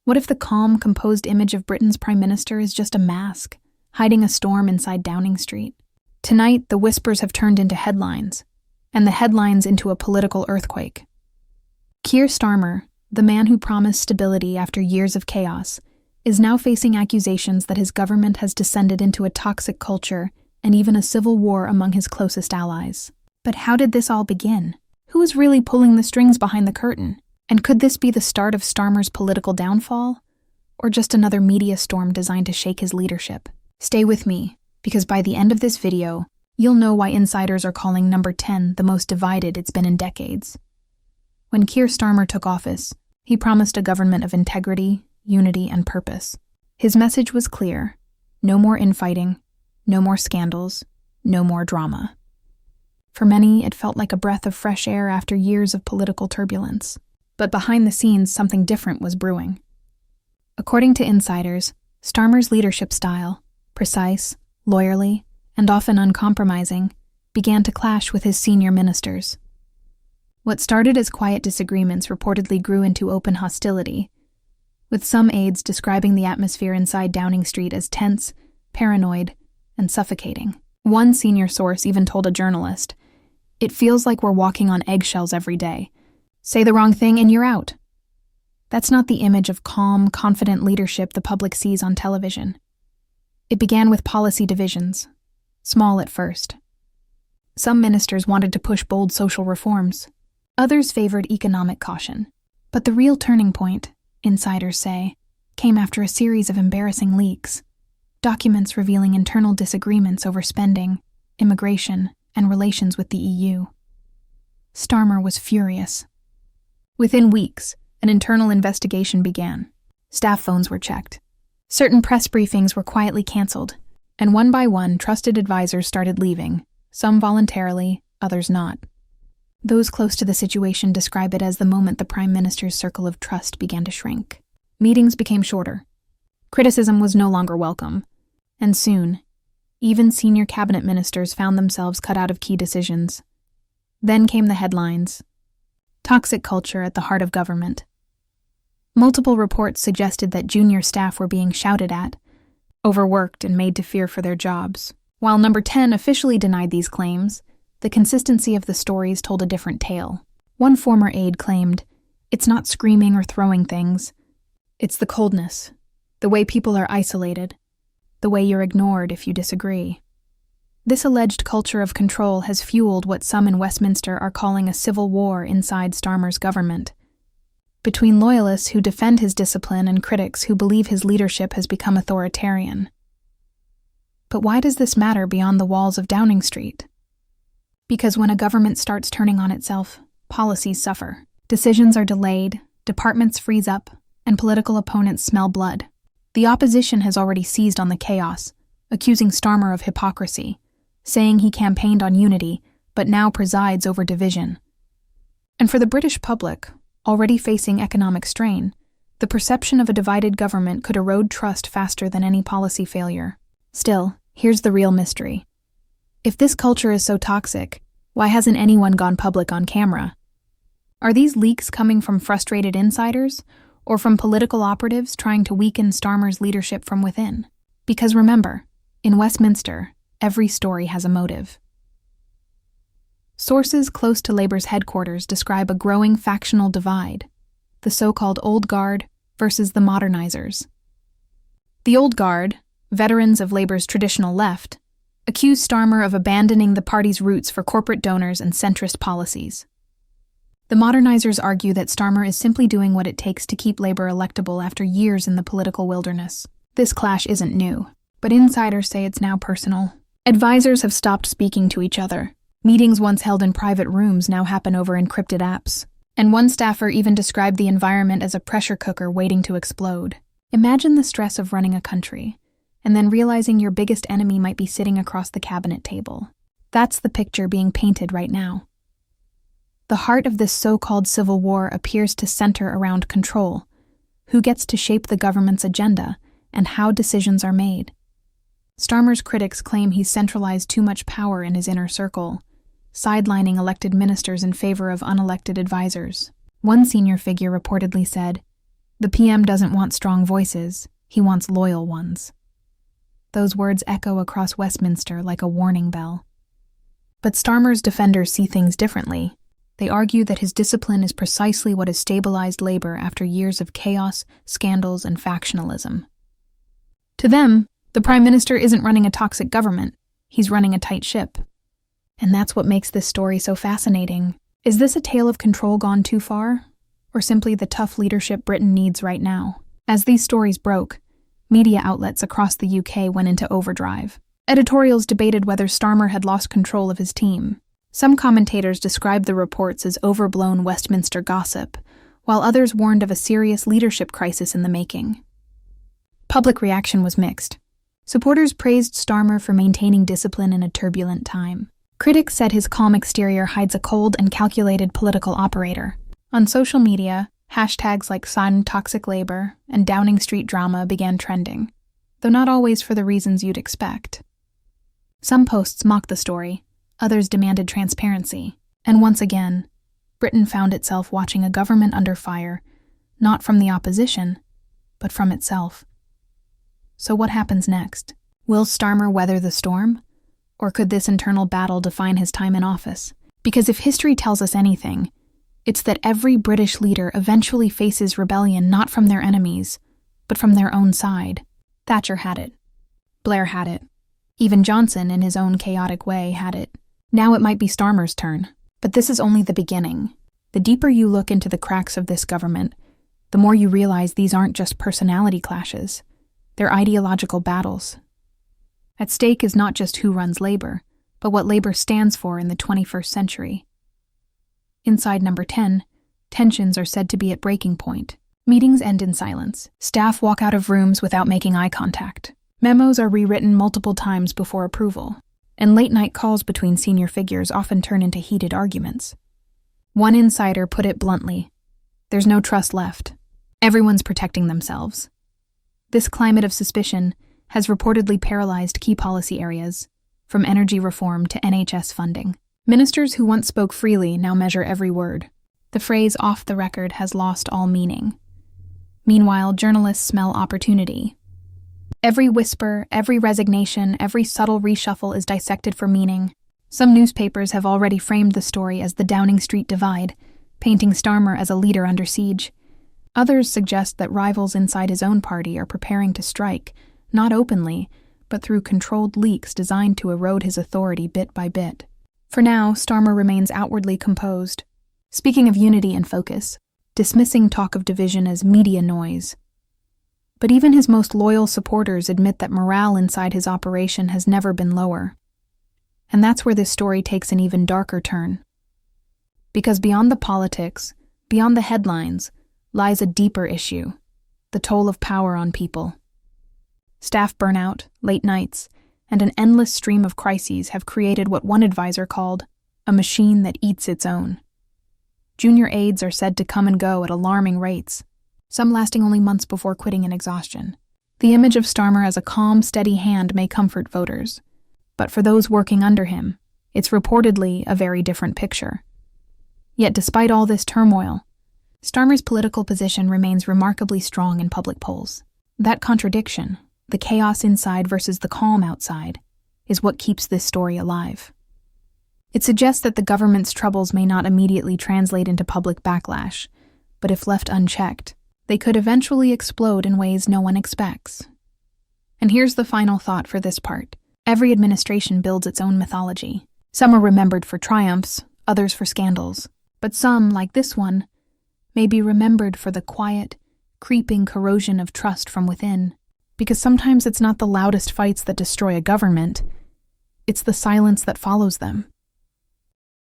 What if the calm, composed image of Britain's Prime Minister is just a mask, hiding a storm inside Downing Street? Tonight, the whispers have turned into headlines, and the headlines into a political earthquake. Keir Starmer, the man who promised stability after years of chaos, is now facing accusations that his government has descended into a toxic culture and even a civil war among his closest allies. But how did this all begin? Who is really pulling the strings behind the curtain? And could this be the start of Starmer's political downfall? Or just another media storm designed to shake his leadership? Stay with me, because by the end of this video, you'll know why insiders are calling Number 10 the most divided it's been in decades. When Keir Starmer took office, he promised a government of integrity, unity, and purpose. His message was clear: no more infighting, no more scandals, no more drama. For many, it felt like a breath of fresh air after years of political turbulence. But behind the scenes, something different was brewing. According to insiders, Starmer's leadership style, precise, lawyerly, and often uncompromising, began to clash with his senior ministers. What started as quiet disagreements reportedly grew into open hostility, with some aides describing the atmosphere inside Downing Street as tense, paranoid, and suffocating. One senior source even told a journalist, "It feels like we're walking on eggshells every day. Say the wrong thing and you're out." That's not the image of calm, confident leadership the public sees on television. It began with policy divisions, small at first. Some ministers wanted to push bold social reforms. Others favored economic caution. But the real turning point, insiders say, came after a series of embarrassing leaks. Documents revealing internal disagreements over spending, immigration, and relations with the EU. Starmer was furious. Within weeks, an internal investigation began. Staff phones were checked. Certain press briefings were quietly cancelled, and one by one, trusted advisors started leaving, some voluntarily, others not. Those close to the situation describe it as the moment the Prime Minister's circle of trust began to shrink. Meetings became shorter. Criticism was no longer welcome. And soon, even senior cabinet ministers found themselves cut out of key decisions. Then came the headlines. Toxic culture at the heart of government. Multiple reports suggested that junior staff were being shouted at, overworked, and made to fear for their jobs. While Number 10 officially denied these claims, the consistency of the stories told a different tale. One former aide claimed, "It's not screaming or throwing things. It's the coldness, the way people are isolated, the way you're ignored if you disagree." This alleged culture of control has fueled what some in Westminster are calling a civil war inside Starmer's government, between loyalists who defend his discipline and critics who believe his leadership has become authoritarian. But why does this matter beyond the walls of Downing Street? Because when a government starts turning on itself, policies suffer. Decisions are delayed, departments freeze up, and political opponents smell blood. The opposition has already seized on the chaos, accusing Starmer of hypocrisy, saying he campaigned on unity, but now presides over division. And for the British public, already facing economic strain, the perception of a divided government could erode trust faster than any policy failure. Still, here's the real mystery. If this culture is so toxic, why hasn't anyone gone public on camera? Are these leaks coming from frustrated insiders, or from political operatives trying to weaken Starmer's leadership from within? Because remember, in Westminster, every story has a motive. Sources close to Labour's headquarters describe a growing factional divide, the so-called Old Guard versus the modernizers. The Old Guard, veterans of Labour's traditional left, accuse Starmer of abandoning the party's roots for corporate donors and centrist policies. The modernizers argue that Starmer is simply doing what it takes to keep Labour electable after years in the political wilderness. This clash isn't new, but insiders say it's now personal. Advisors have stopped speaking to each other. Meetings once held in private rooms now happen over encrypted apps. And one staffer even described the environment as a pressure cooker waiting to explode. Imagine the stress of running a country, and then realizing your biggest enemy might be sitting across the cabinet table. That's the picture being painted right now. The heart of this so-called civil war appears to center around control, who gets to shape the government's agenda, and how decisions are made. Starmer's critics claim he's centralized too much power in his inner circle, sidelining elected ministers in favor of unelected advisors. One senior figure reportedly said, The PM doesn't want strong voices, he wants loyal ones. Those words echo across Westminster like a warning bell. But Starmer's defenders see things differently. They argue that his discipline is precisely what has stabilized Labour after years of chaos, scandals, and factionalism. To them, the Prime Minister isn't running a toxic government, he's running a tight ship. And that's what makes this story so fascinating. Is this a tale of control gone too far? Or simply the tough leadership Britain needs right now? As these stories broke, media outlets across the UK went into overdrive. Editorials debated whether Starmer had lost control of his team. Some commentators described the reports as overblown Westminster gossip, while others warned of a serious leadership crisis in the making. Public reaction was mixed. Supporters praised Starmer for maintaining discipline in a turbulent time. Critics said his calm exterior hides a cold and calculated political operator. On social media, hashtags like #SunToxicLabour and Downing Street drama began trending, though not always for the reasons you'd expect. Some posts mocked the story, others demanded transparency, and once again, Britain found itself watching a government under fire, not from the opposition, but from itself. So what happens next? Will Starmer weather the storm? Or could this internal battle define his time in office? Because if history tells us anything, it's that every British leader eventually faces rebellion not from their enemies, but from their own side. Thatcher had it. Blair had it. Even Johnson, in his own chaotic way, had it. Now it might be Starmer's turn. But this is only the beginning. The deeper you look into the cracks of this government, the more you realize these aren't just personality clashes. They're ideological battles. At stake is not just who runs Labour, but what Labour stands for in the 21st century. Inside Number 10, tensions are said to be at breaking point. Meetings end in silence. Staff walk out of rooms without making eye contact. Memos are rewritten multiple times before approval, and late-night calls between senior figures often turn into heated arguments. One insider put it bluntly, "There's no trust left. Everyone's protecting themselves." This climate of suspicion has reportedly paralyzed key policy areas, from energy reform to NHS funding. Ministers who once spoke freely now measure every word. The phrase "off the record" has lost all meaning. Meanwhile, journalists smell opportunity. Every whisper, every resignation, every subtle reshuffle is dissected for meaning. Some newspapers have already framed the story as the Downing Street divide, painting Starmer as a leader under siege. Others suggest that rivals inside his own party are preparing to strike, not openly, but through controlled leaks designed to erode his authority bit by bit. For now, Starmer remains outwardly composed, speaking of unity and focus, dismissing talk of division as media noise. But even his most loyal supporters admit that morale inside his operation has never been lower. And that's where this story takes an even darker turn. Because beyond the politics, beyond the headlines, lies a deeper issue: the toll of power on people. Staff burnout, late nights, and an endless stream of crises have created what one advisor called a machine that eats its own. Junior aides are said to come and go at alarming rates, some lasting only months before quitting in exhaustion. The image of Starmer as a calm, steady hand may comfort voters, but for those working under him, it's reportedly a very different picture. Yet despite all this turmoil, Starmer's political position remains remarkably strong in public polls. That contradiction, the chaos inside versus the calm outside, is what keeps this story alive. It suggests that the government's troubles may not immediately translate into public backlash, but if left unchecked, they could eventually explode in ways no one expects. And here's the final thought for this part. Every administration builds its own mythology. Some are remembered for triumphs, others for scandals, but some, like this one, may be remembered for the quiet, creeping corrosion of trust from within. Because sometimes it's not the loudest fights that destroy a government, it's the silence that follows them.